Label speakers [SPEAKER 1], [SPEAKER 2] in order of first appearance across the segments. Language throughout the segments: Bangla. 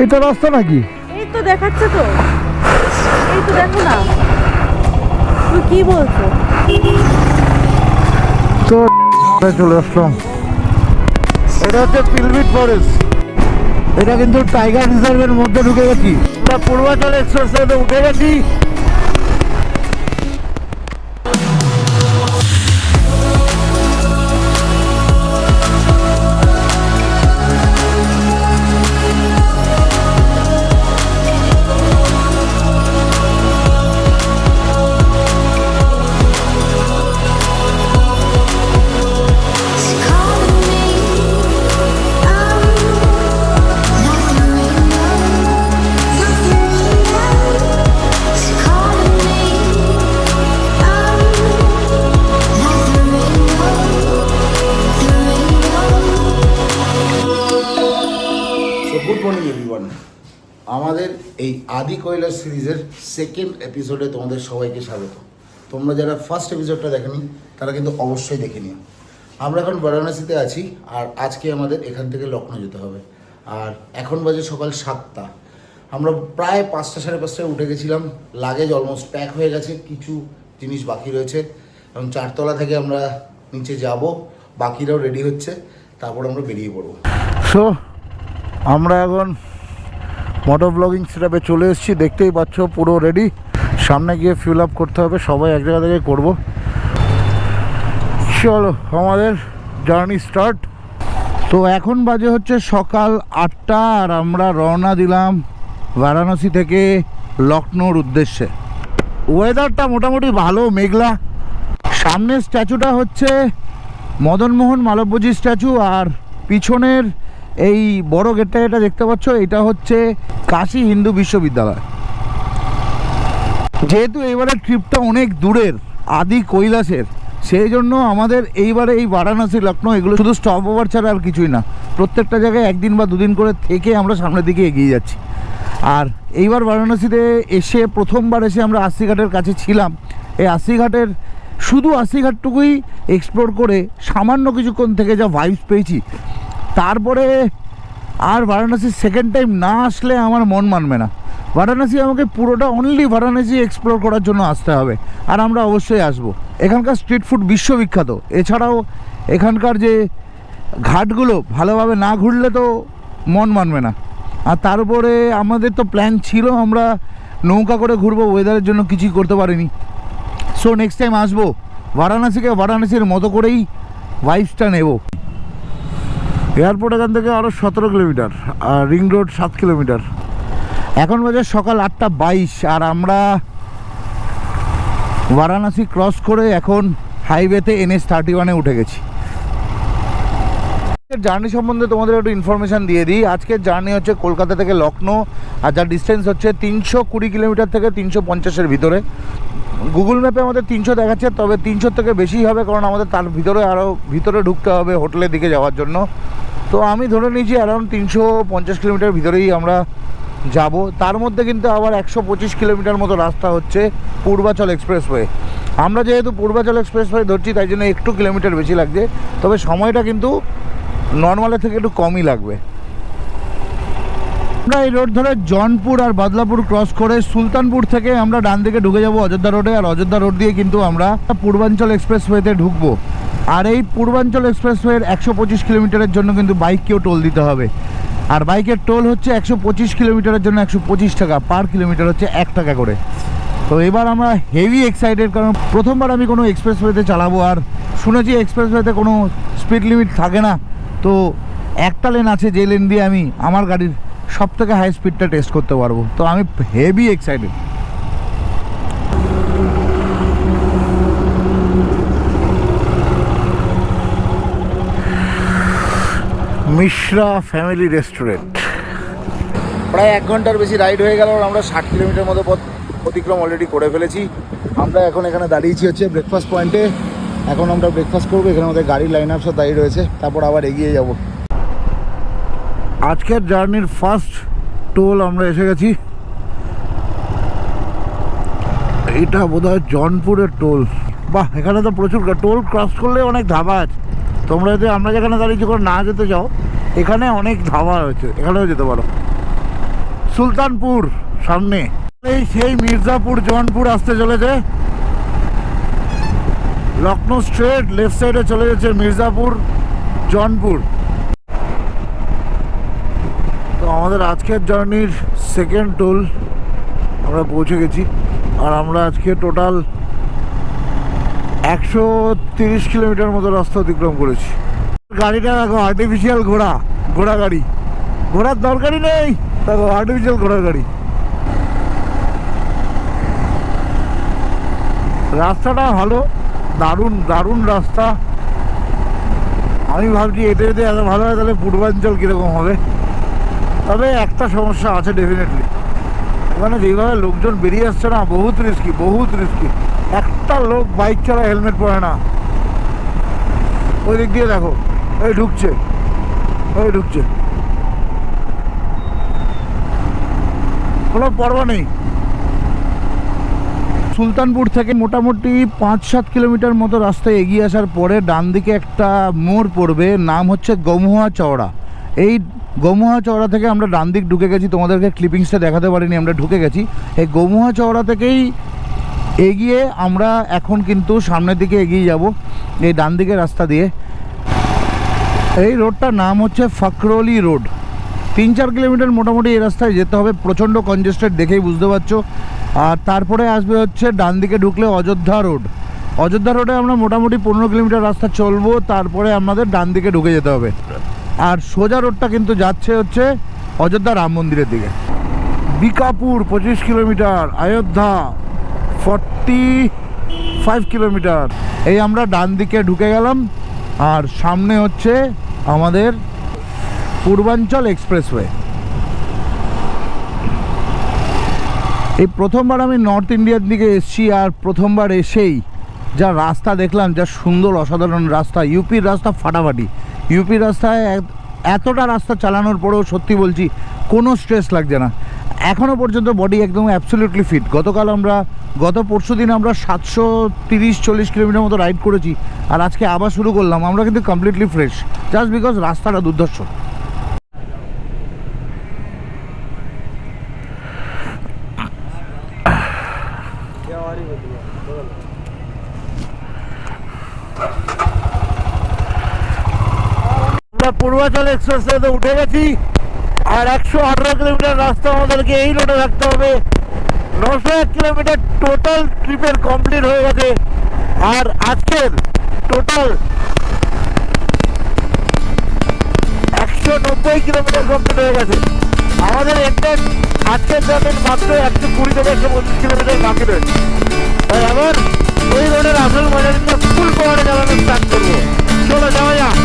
[SPEAKER 1] এটা রাস্তা নাকি?
[SPEAKER 2] এই তো দেখাচ্ছে তো, এই তো দেখো না। তুই কি বলছো?
[SPEAKER 1] তো চলে আসলাম। এটা হচ্ছে পিলবিট ফরেস্ট। এটা কিন্তু টাইগার রিজার্ভের মধ্যে ঢুকে গেছি। আমরা পূর্বাচল এক্সপ্রেসওয়েতে উঠে গেছি।
[SPEAKER 3] Good morning everyone. আমাদের এই আদি কৈলাস সিরিজের সেকেন্ড এপিসোডে তোমাদের সবাইকে স্বাগত। তোমরা যারা ফার্স্ট এপিসোডটা দেখেনি তারা কিন্তু অবশ্যই দেখে নিও। আমরা এখন বারাণসীতে আছি আর আজকে আমাদের এখান থেকে লখনৌ যেতে হবে। আর এখন বাজে সকাল 7টা। আমরা প্রায় 5টা সাড়ে 5টায় উঠে গেছিলাম। লাগেজ অলমোস্ট প্যাক হয়ে গেছে, কিছু জিনিস বাকি রয়েছে এবং 4তলা থেকে আমরা নিচে যাব, বাকিরাও রেডি হচ্ছে, তারপর আমরা বেরিয়ে পড়বো।
[SPEAKER 1] সো আমরা এখন মোটো ব্লগিং সেটআপে চলে এসেছি। দেখতেই পাচ্ছ পুরো রেডি। সামনে গিয়ে ফিল আপ করতে হবে, সবাই এক জায়গা থেকে করবো। চলো আমাদের জার্নি স্টার্ট। তো এখন বাজে হচ্ছে সকাল 8টা আর আমরা রওনা দিলাম বারাণসী থেকে লখনৌর উদ্দেশ্যে। ওয়েদারটা মোটামুটি ভালো, মেঘলা। সামনের স্ট্যাচুটা হচ্ছে মদনমোহন মালব্যজির স্ট্যাচু আর পিছনের এই বড় গেটটা এটা দেখতে পাচ্ছ, এটা হচ্ছে কাশী হিন্দু বিশ্ববিদ্যালয়। যেহেতু এইবারের ট্রিপটা অনেক দূরের, আদি কৈলাসের, সেই জন্য আমাদের এইবারে এই বারাণসী লখনৌ এগুলো শুধু স্টপ ওভার ছাড়া আর কিছুই না। প্রত্যেকটা জায়গায় একদিন বা দুদিন করে থেকে আমরা সামনের দিকে এগিয়ে যাচ্ছি। আর এইবার বারাণসীতে এসে প্রথমবার এসে আমরা আশিঘাটের কাছে ছিলাম। এই আশিঘাটের শুধু আশিঘাটটুকুই এক্সপ্লোর করে সামান্য কিছুক্ষণ থেকে যা ভাইবস পেয়েছি, তারপরে আর বারাণসী সেকেন্ড টাইম না আসলে আমার মন মানবে না। বারাণসী আমাকে পুরোটা অনলি বারাণসী এক্সপ্লোর করার জন্য আসতে হবে, আর আমরা অবশ্যই আসবো। এখানকার স্ট্রিট ফুড বিশ্ববিখ্যাত। এছাড়াও এখানকার যে ঘাটগুলো ভালোভাবে না ঘুরলে তো মন মানবে না। আর তার উপরে আমাদের তো প্ল্যান ছিল আমরা নৌকা করে ঘুরবো, ওয়েদারের জন্য কিছুই করতে পারিনি। সো নেক্সট টাইম আসবো, বারাণসীকে বারাণসীর মতো করেই ভাইবসটা নেব। এয়ারপোর্ট এখান থেকে আরও 17 কিলোমিটার আর রিং রোড 7 কিলোমিটার। এখন বাজে সকাল 8:22 আর আমরা বারাণসী ক্রস করে এখন হাইওয়েতে NH-31-এ উঠে গেছি। জার্নি সম্বন্ধে তোমাদের একটু ইনফরমেশান দিয়ে দিই। আজকের জার্নি হচ্ছে কলকাতা থেকে লখনৌ, আর যার ডিস্টেন্স হচ্ছে 320 কিলোমিটার থেকে 350-এর ভিতরে। গুগল ম্যাপে আমাদের 300 দেখাচ্ছে, তবে 300 থেকে বেশি হবে, কারণ আমাদের তার ভিতরে আরও ভিতরে ঢুকতে হবে হোটেলের দিকে যাওয়ার জন্য। তো আমি ধরে নিয়েছি অ্যারাউন্ড 350 কিলোমিটার ভিতরেই আমরা যাব। তার মধ্যে কিন্তু আবার 125 কিলোমিটার মতো রাস্তা হচ্ছে পূর্বাচল এক্সপ্রেসওয়ে। আমরা যেহেতু পূর্বাচল এক্সপ্রেসওয়ে ধরছি তাই জন্য একটু কিলোমিটার বেশি লাগছে, তবে সময়টা কিন্তু নর্মালের থেকে একটু কমই লাগবে। আমরা এই রোড ধরে জনপুর আর বাদলাপুর ক্রস করে সুলতানপুর থেকে আমরা ডান দিকে ঢুকে যাব অযোধ্যা রোডে, আর অযোধ্যা রোড দিয়ে কিন্তু আমরা পূর্বাঞ্চল এক্সপ্রেসওয়েতে ঢুকবো। আর এই পূর্বাঞ্চল এক্সপ্রেসওয়ের 125 কিলোমিটারের জন্য কিন্তু বাইককেও টোল দিতে হবে, আর বাইকের টোল হচ্ছে 125 কিলোমিটারের জন্য 125 টাকা, পার কিলোমিটার হচ্ছে 1 টাকা করে। তো এবার আমরা হেভি এক্সাইটেড, কারণ প্রথমবার আমি কোনো এক্সপ্রেসওয়েতে চালাবো। আর শুনেছি এক্সপ্রেসওয়েতে কোনো স্পিড লিমিট থাকে না, তো একটা লেন আছে যে লেন দিয়ে আমি আমার গাড়ির সব থেকে হাই স্পিডটা টেস্ট করতে পারবো। তো আমি heavy excited. Mishra family restaurant. প্রায় 1 ঘন্টার বেশি রাইড হয়ে গেল, আমরা 60 কিলোমিটার মতো পথ অতিক্রম অলরেডি করে ফেলেছি। আমরা এখন এখানে দাঁড়িয়েছি হচ্ছে ব্রেকফাস্ট পয়েন্টে। এখন আমরা ব্রেকফাস্ট করবো, এখানে আমাদের গাড়ির লাইন আপ সব দাঁড়িয়ে রয়েছে, তারপর আবার এগিয়ে যাব। আজকের জার্নির ফার্স্ট টোল আমরা এসে গেছি। এটা বোধহয় জনপুরের টোল। বাহ, এখানে তো প্রচুর টোল ক্রস করলে অনেক ধাবা আছে। তোমরা যদি আমরা যেখানে দাঁড়িয়েছি করে না যেতে চাও, এখানে অনেক ধাবা রয়েছে, এখানেও যেতে পারো। সুলতানপুর সামনে, এই সেই মির্জাপুর জৌনপুর আসতে চলেছে। লখনৌ স্ট্রেট লেফট সাইডে চলে যাচ্ছে মির্জাপুর জৌনপুর। তো আমাদের আজকের জার্নির সেকেন্ড টোল আমরা পৌঁছে গেছি। আর আমরা আজকে টোটাল 130 কিলোমিটার মতো রাস্তা অতিক্রম করেছি। গাড়িটা দেখো, আর্টিফিশিয়াল ঘোড়া গাড়ি, ঘোড়ার দরকারই নেই, দেখো আর্টিফিশিয়াল ঘোড়ার গাড়ি। রাস্তাটা ভালো, দারুণ রাস্তা। আমি ভাবছি এটা যদি এত ভালো হয় তাহলে পূর্বাঞ্চল কীরকম হবে। তবে একটা সমস্যা আছে ডেফিনেটলি, ওখানে যেভাবে লোকজন বেরিয়ে আসছে না, বহুত রিস্কি। একটা লোক বাইক চালায় হেলমেট পরে না। ওই দিক দিয়ে দেখো, ওই ঢুকছে কোনো পরোয়া নেই। সুলতানপুর থেকে মোটামুটি 5-7 কিলোমিটার মতো রাস্তায় এগিয়ে আসার পরে ডান দিকে একটা মোড় পড়বে, নাম হচ্ছে গমুয়া চওড়া। এই গমুয়া চওড়া থেকে আমরা ডান দিক ঢুকে গেছি, তোমাদেরকে ক্লিপিংসটা দেখাতে পারিনি, আমরা ঢুকে গেছি। এই গমুয়া চওড়া থেকেই এগিয়ে আমরা এখন কিন্তু সামনের দিকে এগিয়ে যাব এই ডান দিকের রাস্তা দিয়ে। এই রোডটার নাম হচ্ছে ফকরোলি রোড। 3-4 কিলোমিটার মোটামুটি এই রাস্তায় যেতে হবে, প্রচণ্ড কনজেস্টেড দেখেই বুঝতে পারছো। আর তারপরে আসবে হচ্ছে ডান দিকে ঢুকলে অযোধ্যা রোডে আমরা মোটামুটি 15 কিলোমিটার রাস্তা চলবো, তারপরে আমাদের ডান দিকে ঢুকে যেতে হবে। আর সোজা রোডটা কিন্তু যাচ্ছে হচ্ছে অযোধ্যা রাম মন্দিরের দিকে। Bikapur 25 kilometre, Ayodhya 45 kilometre. এই আমরা ডান দিকে ঢুকে গেলাম, আর সামনে হচ্ছে আমাদের পূর্বাঞ্চল এক্সপ্রেসওয়ে। এই প্রথমবার আমি নর্থ ইন্ডিয়ার দিকে এসেছি, আর প্রথমবার এসেই যা রাস্তা দেখলাম, যা সুন্দর অসাধারণ রাস্তা। ইউপির রাস্তা ফাটাফাটি। ইউপির রাস্তায় এতটা রাস্তা চালানোর পরেও সত্যি বলছি কোনো স্ট্রেস লাগছে না। এখনও পর্যন্ত বডি একদম অ্যাবসলিউটলি ফিট। গত পরশু দিন আমরা 730-40 কিলোমিটার মতো রাইড করেছি, আর আজকে আবার শুরু করলাম। আমরা কিন্তু কমপ্লিটলি ফ্রেশ, জাস্ট বিকজ রাস্তাটা দুর্ধর্ষ। পূর্বাঞ্চল এক্সপ্রেসওয়েতে উঠে গেছি, আর 118 কিলোমিটার রাস্তা আমাদেরকে এই রোডে রাখতে হবে। 901 কিলোমিটার টোটাল ট্রিপের কমপ্লিট হয়ে গেছে, আর আজকের টোটাল 190 কিলোমিটার কমপ্লিট হয়ে গেছে। আমাদের আজকের জার্নির মাত্র 120 থেকে 125 কিলোমিটার বাকি রয়েছে। তাই আবার ওই রোডের আসল মজাটা ফুল পাওয়ারে চালানো স্টার্ট করবো। চলো যাওয়া যাক।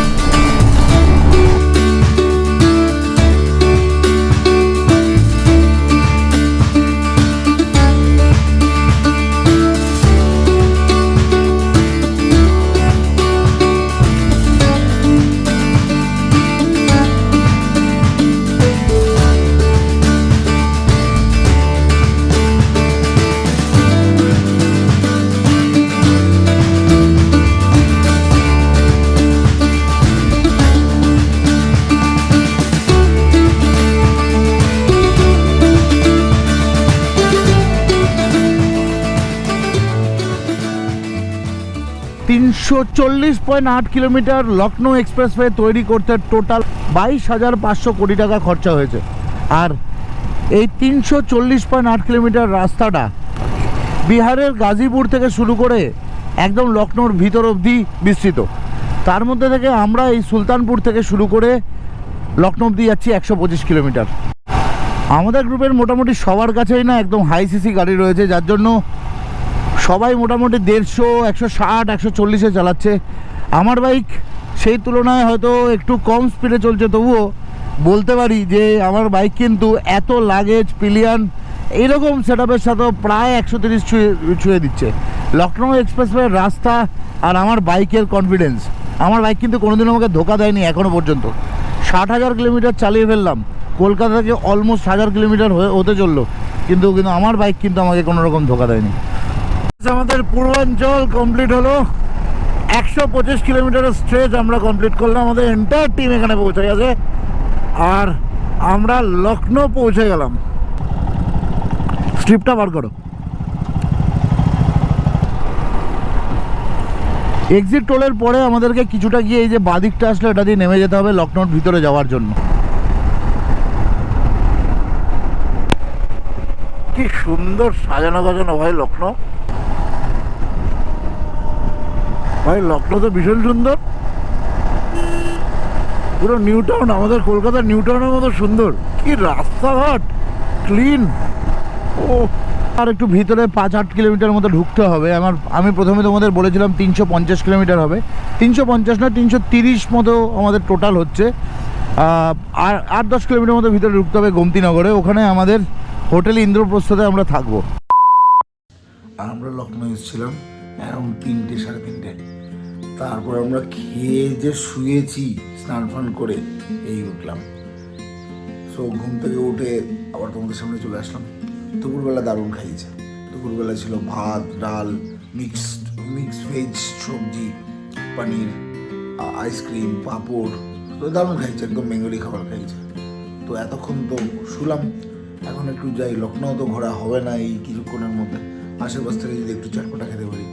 [SPEAKER 1] $340.8 কিলোমিটার লখনৌ এক্সপ্রেসওয়ে তৈরি করতে টোটাল 22,500 কোটি টাকা খরচা হয়েছে। আর এই 340.8 কিলোমিটার রাস্তাটা বিহারের গাজীপুর থেকে শুরু করে একদম লখনৌর ভিতর অবধি বিস্তৃত। তার মধ্যে থেকে আমরা এই সুলতানপুর থেকে শুরু করে লখনৌ অবধি যাচ্ছি 125 কিলোমিটার। আমাদের গ্রুপের মোটামুটি সবার কাছেই না একদম হাই সিসি গাড়ি রয়েছে, যার জন্য সবাই মোটামুটি 150, 160, 140-এ চালাচ্ছে। আমার বাইক সেই তুলনায় হয়তো একটু কম স্পিডে চলছে, তবুও বলতে পারি যে আমার বাইক কিন্তু এত লাগেজ পিলিয়ন এইরকম সেট আপের সাথেও প্রায় 130 ছুঁয়ে দিচ্ছে। লখনৌ এক্সপ্রেসওয়ের রাস্তা আর আমার বাইকের কনফিডেন্স, আমার বাইক কিন্তু কোনোদিনও আমাকে ধোকা দেয়নি এখনও পর্যন্ত। 60,000 কিলোমিটার চালিয়ে ফেললাম, কলকাতা থেকে অলমোস্ট 1000 কিলোমিটার হতে চললো, কিন্তু আমার বাইক কিন্তু আমাকে কোনো রকম ধোকা দেয়নি। আমাদের পূর্বাঞ্চল কমপ্লিট হলো, 125 কিলোমিটারের স্ট্রেচ আমরা কমপ্লিট করলাম। আমাদের এন্টায়ার টিম এখানে পৌঁছে গেছে, আর আমরা লখনৌ পৌঁছে গেলাম। স্ট্রিপটা বার করো। এক্সিট টোলের পরে আমাদেরকে কিছুটা গিয়ে এই যে বাদিকটা আসলে এটা দিয়ে নেমে যেতে হবে লখনৌর ভিতরে যাওয়ার জন্য। কি সুন্দর সাজানো গাজানো ভাই লখনৌ, ভাই লখনৌ তো ভীষণ সুন্দর, পুরো নিউ টাউন, আমাদের কলকাতার নিউ টাউনের মতো সুন্দর। কি রাস্তাঘাট ক্লিন। ও আর একটু ভিতরে 5-8 কিলোমিটার মতো ঢুকতে হবে। আমি প্রথমে তোমাদের বলেছিলাম 350 কিলোমিটার হবে, 350 না 330 মতো আমাদের টোটাল হচ্ছে। আর 8-10 কিলোমিটার মতো ভিতরে ঢুকতে হবে গোমতীনগরে। ওখানে আমাদের হোটেল ইন্দ্রপ্রস্থতে আমরা থাকবো।
[SPEAKER 3] আমরা লখনৌ এসেছিলাম অ্যারাউন্ড 3টে 3:30। তারপর আমরা খেয়ে যে শুয়েছি স্নান ফান করে এই উঠলাম। সো ঘুম থেকে উঠে আবার তোমাদের সামনে চলে আসলাম। দুপুরবেলা দারুণ খাইয়েছে। দুপুরবেলা ছিল ভাত, ডাল, মিক্সড ভেজ সবজি, পনির, আইসক্রিম, পাঁপড়। তো দারুণ খাইছে, একদম বেঙ্গলি খাবার খাইছে। তো এতক্ষণ তো শুলাম, এখন একটু যাই। লখনৌ তো ঘোরা হবে না এই কিছুক্ষণের মধ্যে। আশেপাশ থেকে যদি একটু চটপটা খেতে পারি,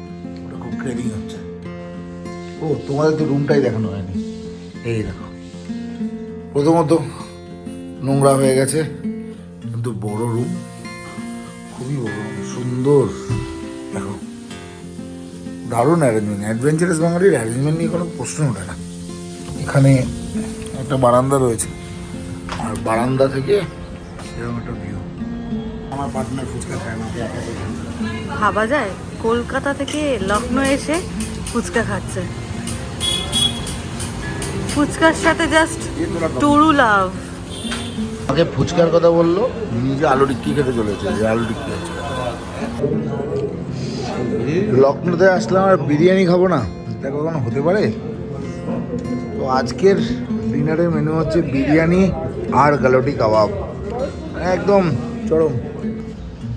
[SPEAKER 3] ওটা খুব ক্রেভিং হচ্ছে। ও তোমাদের তো রুমটাই দেখানো হয়নি। এই দেখো, প্রথমত নোংরা হয়ে গেছে, কিন্তু বড় রুম, খুবই বড় রুম, সুন্দর। দেখো দারুণ অ্যারেঞ্জমেন্ট। অ্যাডভেঞ্চারাস বাঙালির অ্যারেঞ্জমেন্ট নিয়ে কোনো প্রশ্ন ওঠে না। এখানে একটা বারান্দা রয়েছে, আর বারান্দা থেকে এরকম একটা ভিউ। আমার পার্টনার ফুচকা খায় না।
[SPEAKER 2] ভাবা যায় কলকাতা থেকে লখনৌ এসে ফুচকা খাচ্ছে। ফুচকার সাথে জাস্ট টুরু লাভ।
[SPEAKER 3] আগে ফুচকার কথা বললো, নিজে আলু টিক্কি খেতে চলেছে। আলু টিক্কি আছে। লখনৌতে আসলাম আর বিরিয়ানি খাবো না, এটা কখনো হতে পারে? তো আজকের ডিনারের মেনু হচ্ছে বিরিয়ানি আর গালোটি কাবাব, একদম চরম।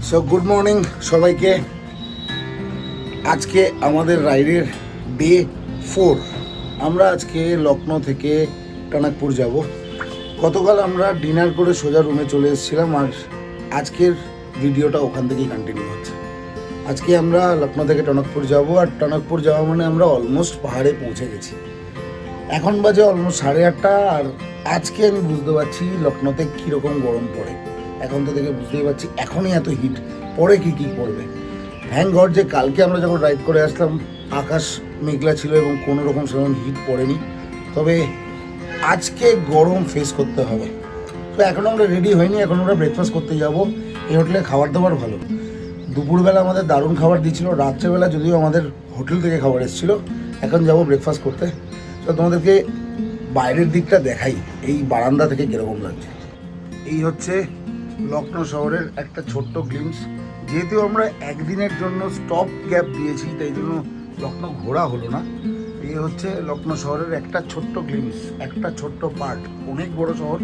[SPEAKER 3] সো গুড মর্নিং সবাইকে। আজকে আমাদের রাইডের ডে 4। আমরা আজকে লখনৌ থেকে টনকপুর যাব। গতকাল আমরা ডিনার করে সোজা রুমে চলে এসেছিলাম, আর আজকের ভিডিওটা ওখান থেকেই কন্টিনিউ হচ্ছে। আজকে আমরা লখনৌ থেকে টনকপুর যাব, আর টনকপুর যাওয়া মানে আমরা অলমোস্ট পাহাড়ে পৌঁছে গেছি। এখন বাজে অলমোস্ট 8:30। আর আজকে আমি বুঝতে পারছি লখনৌতে কীরকম গরম পড়ে। এখন তো দেখে বুঝতেই পারছি এখনই এত হিট, পরে কী পড়বে। থ্যাঙ্ক গড যে কালকে আমরা যখন রাইড করে আসলাম আকাশ মেঘলা ছিল এবং কোনো রকম সেরকম হিট পড়েনি। তবে আজকে গরম ফেস করতে হবে। তো এখন আমরা রেডি হইনি, এখন আমরা ব্রেকফাস্ট করতে যাব। এই হোটেলে খাবার দাবার ভালো। দুপুরবেলা আমাদের দারুণ খাবার দিয়েছিল, রাত্রেবেলা যদিও আমাদের হোটেল থেকে খাবার এসেছিলো। এখন যাব ব্রেকফাস্ট করতে। তো তোমাদেরকে বাইরের দিকটা দেখাই, এই বারান্দা থেকে কীরকম লাগছে। এই হচ্ছে লখনৌ শহরের একটা ছোট্ট গ্লিমস। যেহেতু আমরা একদিনের জন্য স্টপ গ্যাপ দিয়েছি, তাই জন্য লখনৌ ঘোরা হলো না। এই হচ্ছে লখনৌ শহরের একটা ছোট্ট গ্লিমস, একটা ছোট্ট পার্ট। অনেক বড় শহর,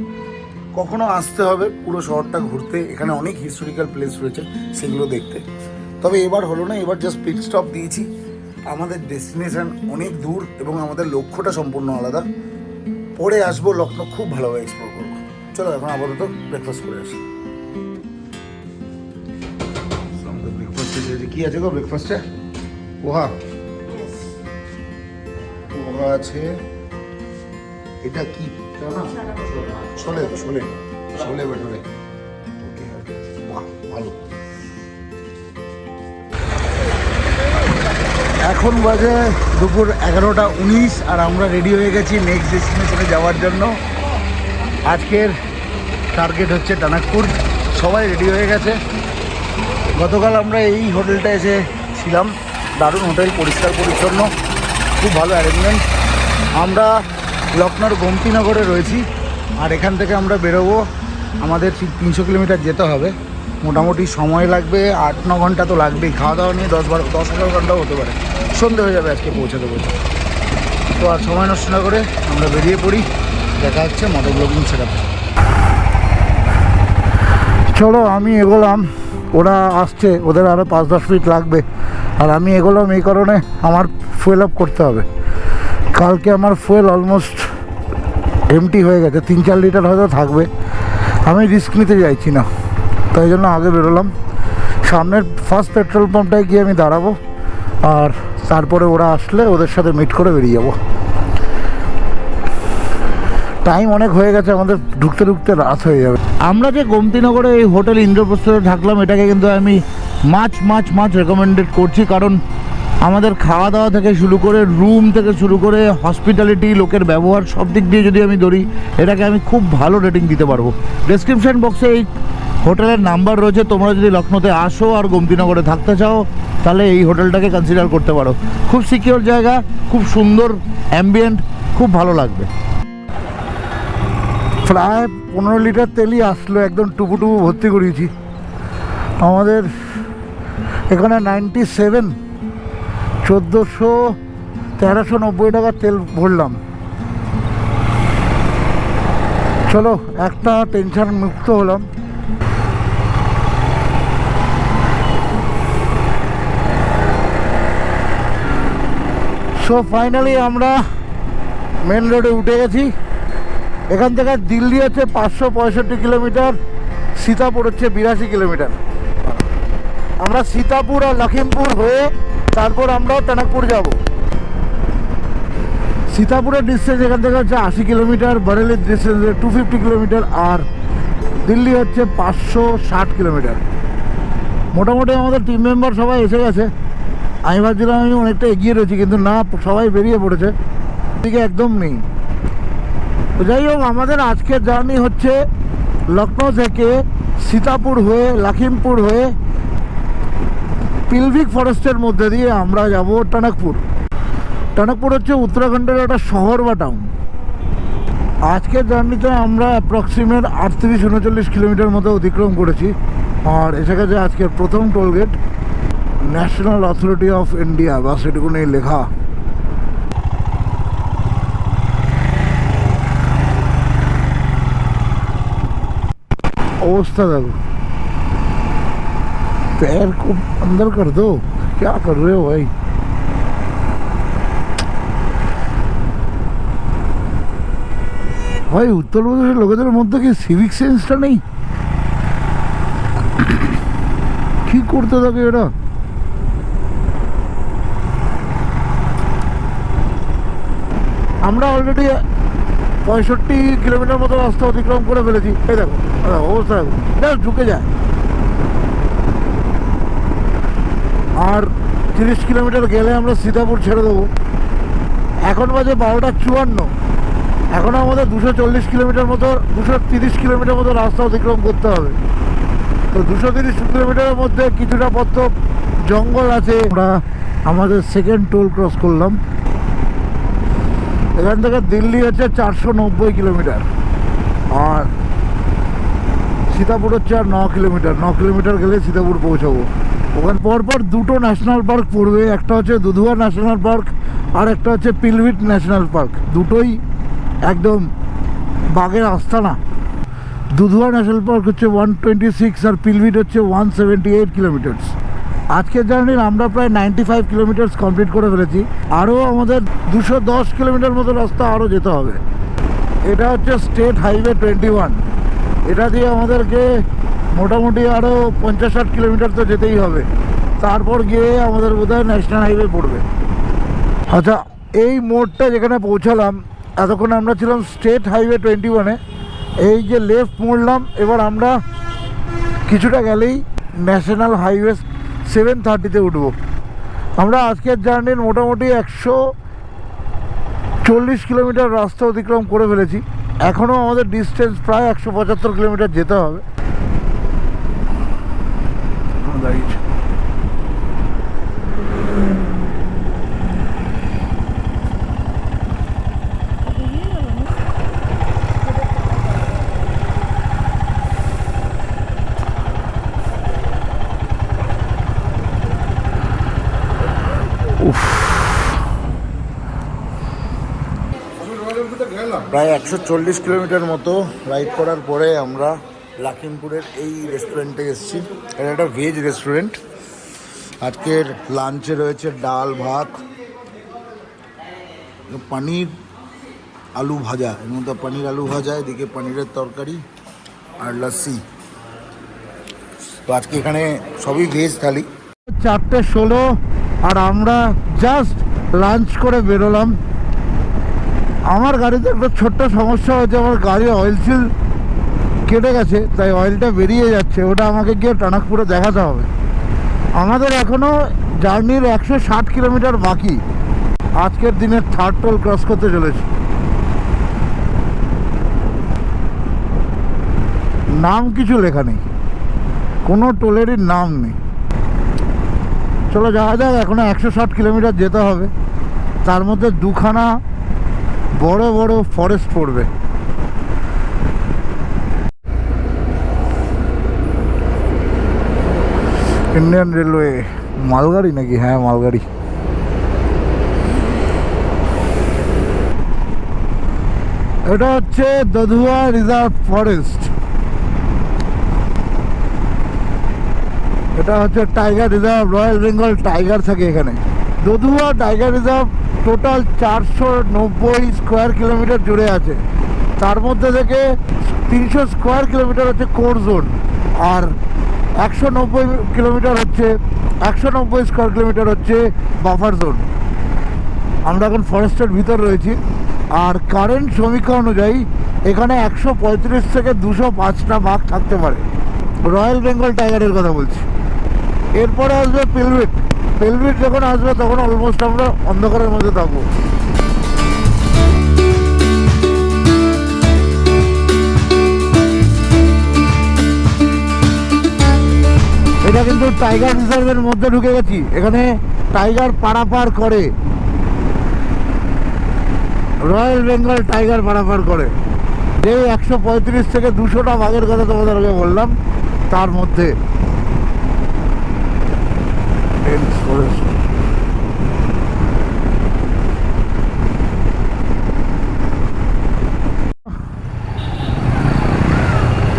[SPEAKER 3] কখনো আসতে হবে পুরো শহরটা ঘুরতে। এখানে অনেক হিস্টোরিক্যাল প্লেস রয়েছে, সেগুলো দেখতে। তবে এবার হলো না, এবার জাস্ট পিট স্টপ দিয়েছি। আমাদের ডেস্টিনেশন অনেক দূর এবং আমাদের লক্ষ্যটা সম্পূর্ণ আলাদা। পরে আসবো লখনৌ, খুব ভালোভাবে এক্সপ্লোর করবো। চলো এখন আপাতত ব্রেকফাস্ট করে আসি। ব্রেকফাস্টে কি আছে গো ব্রেকফাস্টে? পোহা আছে। এটা কি ছোলে ছোলে ছোলে ভেতরে। ওকে, বাহ ভালো। এখন বাজে দুপুর 11:19 আর আমরা রেডি হয়ে গেছি নেক্সট ডেস্টিনেশনে যাওয়ার জন্য। আজকের টার্গেট হচ্ছে টনকপুর। সবাই রেডি হয়ে গেছে। গতকাল আমরা এই হোটেলটা এসেছিলাম, দারুণ হোটেল, পরিষ্কার পরিচ্ছন্ন, খুব ভালো অ্যারেঞ্জমেন্ট। আমরা লখনৌর গোমতীনগরে রয়েছি, আর এখান থেকে আমরা বেরোবো। আমাদের ঠিক 300 কিলোমিটার যেতে হবে। মোটামুটি সময় লাগবে 8-9 ঘন্টা তো লাগবেই। খাওয়া দাওয়া নিয়ে 10-11 ঘন্টাও হতে পারে। সন্ধে হয়ে যাবে আজকে পৌঁছাতে। তো আর সময় নষ্ট না করে আমরা বেরিয়ে পড়ি। দেখা হচ্ছে মোটো ব্লগিং সেটআপে। চলো আমি এগোলাম, ওরা আসছে, ওদের আরও 5-10 মিনিট লাগবে। আর আমি এগোলাম এই কারণে আমার ফুয়েল আপ করতে হবে। কালকে আমার ফুয়েল অলমোস্ট এমটি হয়ে গেছে, 3-4 লিটার হয়তো থাকবে। আমি রিস্ক নিতে চাইছি না, তাই জন্য আগে বেরোলাম।
[SPEAKER 1] সামনের ফার্স্ট পেট্রোল পাম্পটায় গিয়ে আমি দাঁড়াবো, আর তারপরে ওরা আসলে ওদের সাথে মিট করে বেরিয়ে যাবো। টাইম অনেক হয়ে গেছে, আমাদের ঢুকতে ঢুকতে রাত হয়ে যাবে। আমরা যে গোমতীনগরে এই হোটেল ইন্দ্রপ্রস্থে থাকলাম, এটাকে কিন্তু আমি মাছ রেকমেন্ডেড করছি, কারণ আমাদের খাওয়া দাওয়া থেকে শুরু করে, রুম থেকে শুরু করে, হসপিটালিটি, লোকের ব্যবহার, সব দিক দিয়ে যদি আমি ধরি, এটাকে আমি খুব ভালো রেটিং দিতে পারবো। ডেসক্রিপশন বক্সে এই হোটেলের নাম্বার রয়েছে, তোমরা যদি লখনৌতে আসো আর গোমতীনগরে থাকতে চাও তাহলে এই হোটেলটাকে কনসিডার করতে পারো। খুব সিকিওর জায়গা, খুব সুন্দর অ্যাম্বিয়েন্ট, খুব ভালো লাগবে। প্রায় 15 লিটার তেলই আসলো, একদম টুপু ভর্তি করিয়েছি। আমাদের এখানে 97 1390 টাকার তেল ভরলাম। চলো, একটা টেনশন মুক্ত হলাম। সো ফাইনালি আমরা মেন রোডে উঠে গেছি। এখান থেকে দিল্লি হচ্ছে 565 কিলোমিটার, সীতাপুর হচ্ছে 82 কিলোমিটার। আমরা সীতাপুর আর লখিমপুর হয়ে তারপর আমরা টনকপুর যাব। সীতাপুরের ডিস্টেন্স এখান থেকে হচ্ছে 80 কিলোমিটার, বরেলির ডিস্টেন্স 250 কিলোমিটার, আর দিল্লি হচ্ছে 560 কিলোমিটার। মোটামুটি আমাদের টিম মেম্বার সবাই এসে গেছে। আমি ভাবছিলাম আমি অনেকটা এগিয়ে রয়েছি, কিন্তু না, সবাই বেরিয়ে পড়েছে, দিকে একদম নেই। তো যাই হোক, আমাদের আজকের জার্নি হচ্ছে লখনৌ থেকে সীতাপুর হয়ে, লখিমপুর হয়ে, পিলভিক ফরেস্টের মধ্যে দিয়ে আমরা যাব টনকপুর। টনকপুর হচ্ছে উত্তরাখণ্ডের একটা শহর বা টাউন। আজকের জার্নিতে আমরা অ্যাপ্রক্সিমেট 38-39 কিলোমিটার মতো অতিক্রম করেছি, আর এসে গেছে আজকের প্রথম tollgate, national authority of India, বাস এটুকুনি লেখা। अवस्था देखो, पैर को अंदर कर दो, क्या कर रहे हो भाई। भाई उत्तर प्रदेशेर लोकेদের মধ্যে কি সিভিক সেন্সটা নেই? কি করতে থাকে এরা? আমরা অলরেডি 65 কিলোমিটার মতো রাস্তা অতিক্রম করে ফেলেছি। এই দেখো অবস্থা, দেখো ঢুকে যায়। আর 30 কিলোমিটার গেলে আমরা সীতাপুর ছেড়ে দেবো। এখন বাজে 12:54। এখনও আমাদের 240 কিলোমিটার মতো, 230 কিলোমিটার মতো রাস্তা অতিক্রম করতে হবে। তো 230 কিলোমিটারের মধ্যে কিছুটা পথ তো জঙ্গল আছে। আমরা আমাদের সেকেন্ড টোল ক্রস করলাম। এখান থেকে দিল্লি হচ্ছে 490 কিলোমিটার, আর সীতাপুর হচ্ছে আর 9 কিলোমিটার। 9 কিলোমিটার গেলে সীতাপুর পৌঁছাবো। ওখানে পরপর দুটো ন্যাশনাল পার্ক পড়বে, একটা হচ্ছে দুধুয়া ন্যাশনাল পার্ক আর একটা হচ্ছে পিলভিট ন্যাশনাল পার্ক। দুটোই একদম বাঘের আস্তানা। দুধুয়া ন্যাশনাল পার্ক হচ্ছে 126 আর পিলভিট হচ্ছে 178 কিলোমিটার। আজকের জার্নির আমরা প্রায় 95 কিলোমিটার কমপ্লিট করে ফেলেছি। আরও আমাদের 210 কিলোমিটার মতো রাস্তা আরও যেতে হবে। এটা হচ্ছে স্টেট হাইওয়ে 21। এটা দিয়ে আমাদেরকে মোটামুটি আরও 50-60 কিলোমিটার তো যেতেই হবে, তারপর গিয়ে আমাদের বোধহয় ন্যাশনাল হাইওয়ে পড়বে। আচ্ছা, এই মোড়টা যেখানে পৌঁছালাম, এতক্ষণ আমরা ছিলাম স্টেট হাইওয়ে 21-এ। এই যে লেফট মোড়লাম, এবার আমরা কিছুটা গেলেই ন্যাশনাল হাইওয়ে 730-তে উঠবো। আমরা আজকের জার্নির মোটামুটি 140 কিলোমিটার রাস্তা অতিক্রম করে ফেলেছি। এখনও আমাদের ডিস্টেন্স প্রায় 175 কিলোমিটার যেতে হবে। প্রায় 140 কিলোমিটার মতো রাইড করার পরে আমরা লখিমপুরের এই রেস্টুরেন্টে এসেছি। এটা একটা ভেজ রেস্টুরেন্ট। আজকের লাঞ্চে রয়েছে ডাল ভাত, পনির আলু ভাজা, এর মধ্যে পনির আলু ভাজা, এদিকে পনিরের তরকারি আর লস্যি।
[SPEAKER 3] তো আজকে এখানে সবই ভেজ থালি।
[SPEAKER 1] 4:16 আর আমরা জাস্ট লাঞ্চ করে বেরোলাম। আমার গাড়িতে একটা ছোট্ট সমস্যা হয়েছে, আমার গাড়ি অয়েল সিল কেটে গেছে, তাই অয়েলটা বেরিয়ে যাচ্ছে, ওটা আমাকে গিয়ে টানাকপুরে দেখাতে হবে। আমাদের এখনও জার্নির 160 কিলোমিটার বাকি। আজকের দিনের 3rd টোল ক্রস করতে চলেছি। নাম কিছু লেখা নেই, কোনো টোলেরই নাম নেই। চলো যাওয়া যাক, এখনো 160 কিলোমিটার যেতে হবে। তার মধ্যে 2খানা বড় বড় ফরেস্ট পড়বে। ইন্ডিয়ান রেলওয়ে, মালগাড়ি নাকি? হ্যাঁ মালগাড়ি। এটা হচ্ছে দধুয়া রিজার্ভ ফরেস্ট। এটা হচ্ছে tiger reserve, royal Bengal tiger থাকে এখানে। Dudhwa tiger reserve total 490 square kilometre জুড়ে আছে। তার মধ্যে থেকে 300 স্কোয়ার কিলোমিটার হচ্ছে কোর জোন, আর 190 স্কোয়ার কিলোমিটার হচ্ছে বাফার জোন। আমরা এখন ফরেস্টের ভিতর রয়েছি। আর কারেন্ট সমীক্ষা অনুযায়ী এখানে 135 থেকে 205টা বাঘ থাকতে পারে। রয়্যাল বেঙ্গল টাইগারের কথা বলছি। এরপরে আসবে পিলভিট। পিলভিট যখন আসবে তখন অলমোস্ট আমরা অন্ধকারের মধ্যে থাকবো। এটা কিন্তু টাইগার রিজার্ভের মধ্যে ঢুকে গেছি। এখানে টাইগার পারাপার করে, রয়্যাল বেঙ্গল টাইগার পারাপার করে। যে 135 থেকে 200টা বাঘের কথা তোমাদের আগে বললাম, তার মধ্যে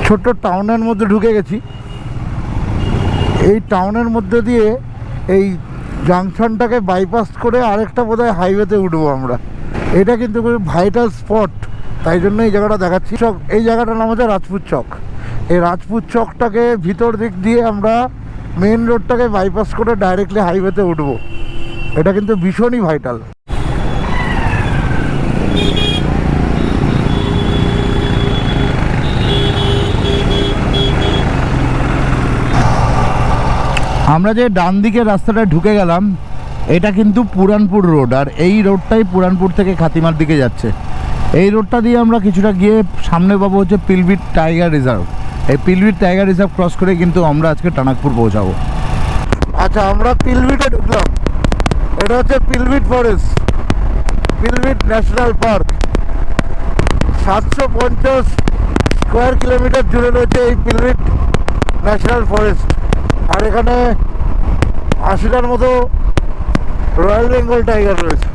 [SPEAKER 1] ছোট্ট টাউনের মধ্যে ঢুকে গেছি। এই টাউনের মধ্যে দিয়ে এই জাংশনটাকে বাইপাস করে আরেকটা বোধহয় হাইওয়েতে উঠবো আমরা। এটা কিন্তু খুবই ভাইটাল স্পট, তাই জন্য এই জায়গাটা দেখাচ্ছি। এই জায়গাটার নাম হচ্ছে রাজপুত চক। এই রাজপুত চকটাকে ভিতর দিক দিয়ে আমরা মেন রোডটাকে বাইপাস করে ডাইরেক্টলি হাইওয়েতে উঠবো। এটা কিন্তু ভীষণই ভাইটাল। আমরা যে ডান দিকের রাস্তাটা ঢুকে গেলাম, এটা কিন্তু পুরানপুর রোড, আর এই রোডটাই পুরানপুর থেকে খাতিমার দিকে যাচ্ছে। এই রোডটা দিয়ে আমরা কিছুটা গিয়ে সামনে পাবো হচ্ছে পিলভিট টাইগার রিজার্ভ। এই পিলভিট টাইগার রিজার্ভ ক্রস করে কিন্তু আমরা আজকে টানাকপুর পৌঁছাবো। আচ্ছা, আমরা পিলভিটে ঢুকলাম। এটা হচ্ছে Pilibhit forest, Pilibhit national park. 750 square kilometre জুড়ে রয়েছে এই পিলভিট ন্যাশনাল ফরেস্ট। আর এখানে 80টার মতো রয়্যাল বেঙ্গল টাইগার রয়েছে।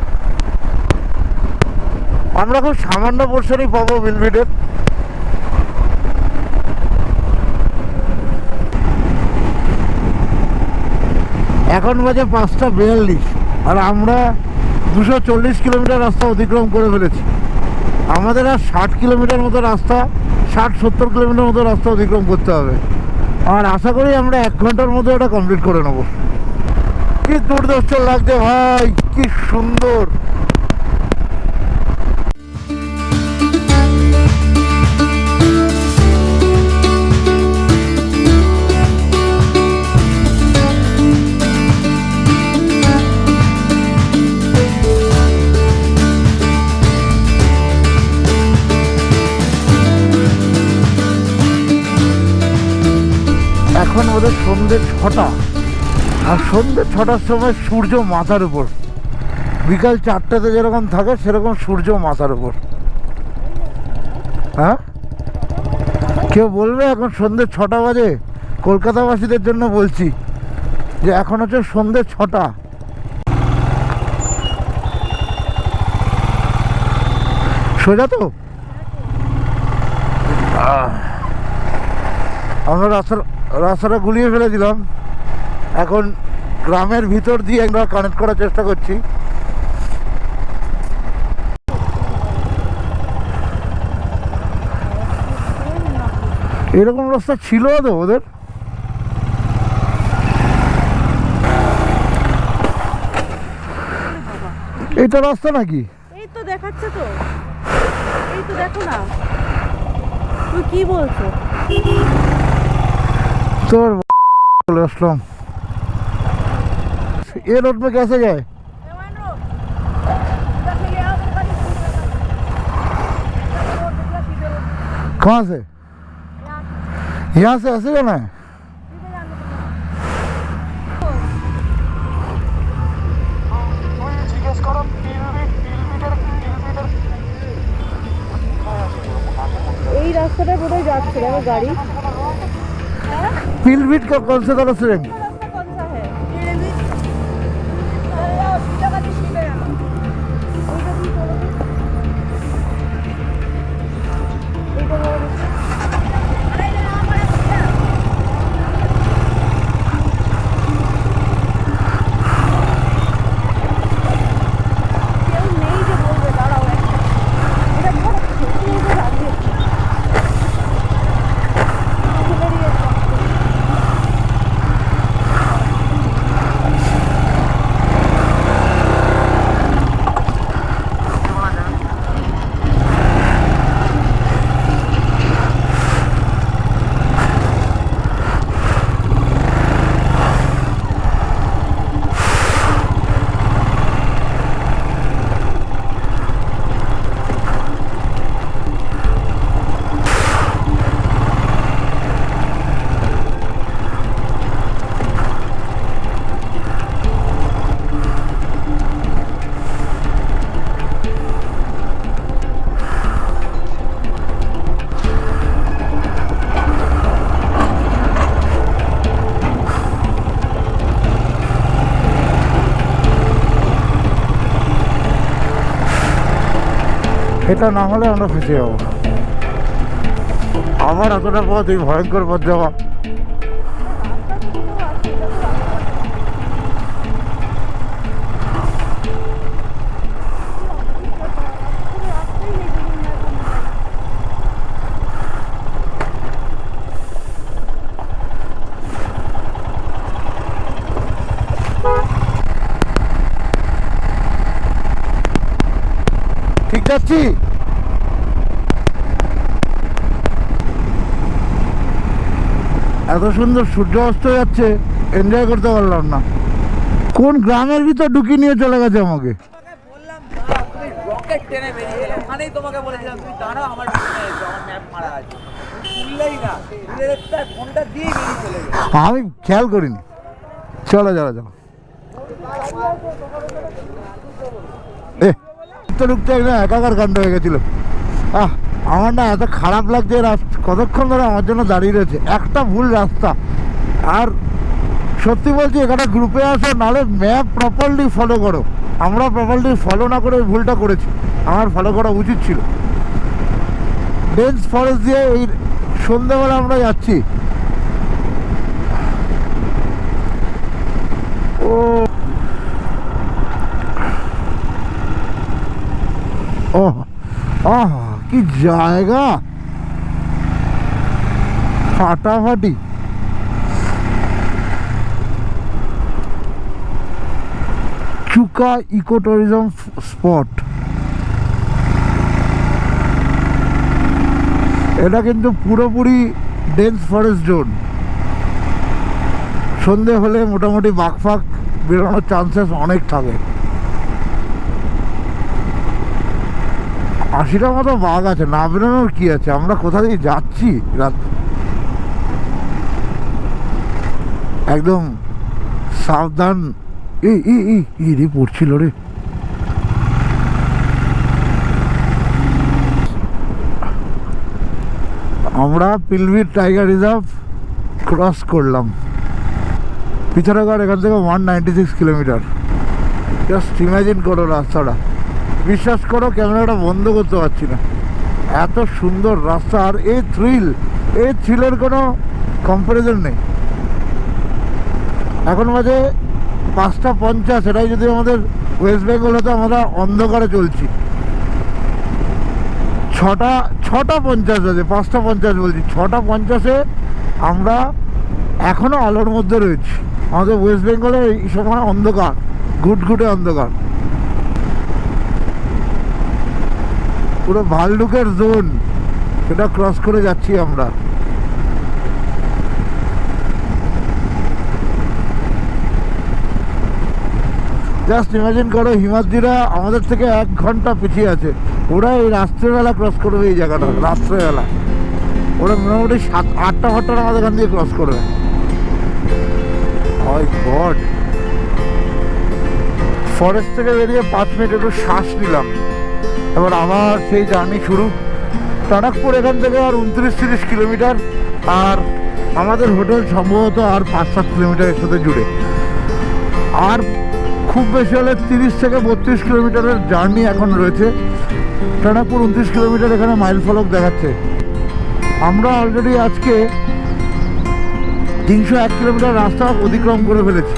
[SPEAKER 1] আমরা খুব সামান্য পোর্শনই পাবো পিলভিটের। এখন বাজে 5:42 আর আমরা 240 কিলোমিটার রাস্তা অতিক্রম করে ফেলেছি। আমাদের আর 60 কিলোমিটার মতো রাস্তা, 60-70 কিলোমিটার মতো রাস্তা অতিক্রম করতে হবে। আর আশা করি আমরা 1 ঘন্টার মধ্যে ওটা কমপ্লিট করে নেব। কি দুর্দর্শ লাগছে ভাই, কি সুন্দর। এখন ওদের সন্ধ্যে 6টা, আর সন্ধ্যে 6টার সময় সূর্য মাথার উপর। বিকাল 4টাতে যেরকম থাকে সেরকম সূর্য মাথার উপর। হ্যাঁ, কেউ বলবে এখন সন্ধ্যে 6টা বাজে? কলকাতাবাসীদের জন্য বলছি যে এখন হচ্ছে সন্ধ্যে 6টা। সোজা তো আমরা রাস্তাটা গুলিয়ে ফেলে দিলাম। এখন গ্রামের ভিতর দিয়ে আমরা কানেক্ট করার চেষ্টা করছি। এরকম রাস্তা ছিল তো ওদের? এটা রাস্তা নাকি?
[SPEAKER 2] এই তো দেখাচ্ছে তো, এই তো দেখো না। তুই কি বলছো?
[SPEAKER 1] তোর চলে আসলাম। ये रोड पे कैसे गए? कहाँ से? यहाँ से ऐसे जाना है?
[SPEAKER 2] এই রাস্তাটা বোধহয় যাচ্ছে দেখো গাড়ি।
[SPEAKER 1] पीलभीट का कौन सा तरफ से जाएंगे?
[SPEAKER 2] রাস্তা কোন সা है? কেউ নেই যে বলবে দাঁড়াও একটা। এটা ধরো, এই যে দাঁড়িয়ে। ছেলেরই একটা।
[SPEAKER 1] এটা না হলে আমরা ফেসে যাবো। আমার এতটা পথ, এই ভয়ঙ্কর পথ যাওয়া। ঠিক যাচ্ছি? এত সুন্দর সূর্য অস্ত যাচ্ছে, এনজয় করতে পারলাম না। কোন গ্রামের ভিতর ঢুকিয়ে নিয়ে চলে গেছে আমাকে।
[SPEAKER 4] বললাম দাঁড়াও, তুমি রকেট টেনে বেরিয়ে গেলে। ওখানেই তোমাকে বলেছিলাম তুমি দাঁড়াও, আমার ম্যাপ মারা আছে। শুনলেই না, ফোনটা দিয়ে বেরিয়ে চলে গেলে।
[SPEAKER 1] আমি খেয়াল করিনি। চলো চলো চলো। ঢুকতে ঢুকতে একদম একাকার কাণ্ড হয়ে গেছিল। আমার না এত খারাপ লাগছে, কতক্ষণ ধরে আমার জন্য দাঁড়িয়ে রয়েছে। একটা ভুল রাস্তা। আর সত্যি বলছি, এখানে গ্রুপে আসো, নাহলে ম্যাপ প্রপারলি ফলো করো। আমরা প্রপারলি ফলো না করে ভুলটা করেছি। আমার ফলো করা উচিত ছিল। ডেন্স ফরেস্ট দিয়ে এই সন্ধ্যেবেলা আমরা যাচ্ছি। ও আহ কি জায়গা, ফাটাফাটি। চুকা ইকো ট্যুরিজম স্পট। এটা কিন্তু পুরোপুরি ডেন্স ফরেস্ট জোন। সন্ধে হলে মোটামুটি বাঘ ফাঁক বেরোনোর চান্সেস অনেক থাকে। 80টার মতো বাঘ আছে, না বেরোনোর কি আছে। আমরা কোথা দিয়ে যাচ্ছি রাত, একদম সাবধান। এই রে পড়ছিল রে। আমরা পিলভিট টাইগার রিজার্ভ ক্রস করলাম। পিছাড়াগড় এখান থেকে 196 কিলোমিটার। জাস্ট ইমাজিন করো রাস্তাটা। বিশ্বাস করো, ক্যামেরাটা বন্ধ করতে পারছি না, এত সুন্দর রাস্তা। আর এই থ্রিলের কোনো কম্পারিজন নেই। এখন বাজে 5:50। এটাই যদি আমাদের ওয়েস্ট বেঙ্গল হতো, আমরা অন্ধকারে চলছি। 6:50 বাজে, 5:50 বলছি। 6:50-এ আমরা এখনো আলোর মধ্যে রয়েছি। আমাদের ওয়েস্ট বেঙ্গলে এই সময় অন্ধকার, ঘুটঘুটে অন্ধকার। পুরো ভাল্লুকের জোন, সেটা ক্রস করে যাচ্ছি আমরা। জাস্ট ইমাজিন করো, হিমাদ্রিরা আমাদের থেকে 1 ঘন্টা পিছিয়ে আছে। ওরা এই রাত্রেবেলা ক্রস করবে এই জায়গাটা, রাত্রেবেলা। ওরা মোটামুটি 7-8টা ঘন্টা আমাদের এখান দিয়ে ক্রস করবে। গড, ফরেস্ট থেকে বেরিয়ে 5 মিনিট একটু শ্বাস নিলাম, এবার আবার সেই জার্নি শুরু। টানাকপুর এখান থেকে আর 29-30 কিলোমিটার, আর আমাদের হোটেল সম্ভবত আর 5-7 কিলোমিটারের সাথে জুড়ে। আর খুব বেশি হলে 30 থেকে 32 কিলোমিটারের জার্নি এখন রয়েছে। টানাকপুর 29 কিলোমিটার, এখানে মাইল ফলক দেখাচ্ছে। আমরা অলরেডি আজকে 301 কিলোমিটার রাস্তা অতিক্রম করে ফেলেছি।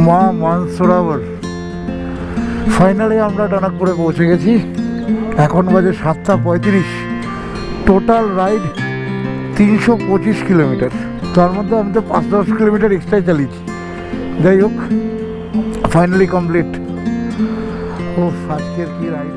[SPEAKER 1] মা মানসরোবর, ফাইনালি আমরা টানাকপুরে পৌঁছে গেছি। এখন বাজে 7:35। টোটাল রাইড 325 কিলোমিটার, তার মধ্যে আমি তো 5-10 কিলোমিটার এক্সট্রাই চালিয়েছি। যাই হোক, ফাইনালি কমপ্লিট। ও আজকের কি রাইড!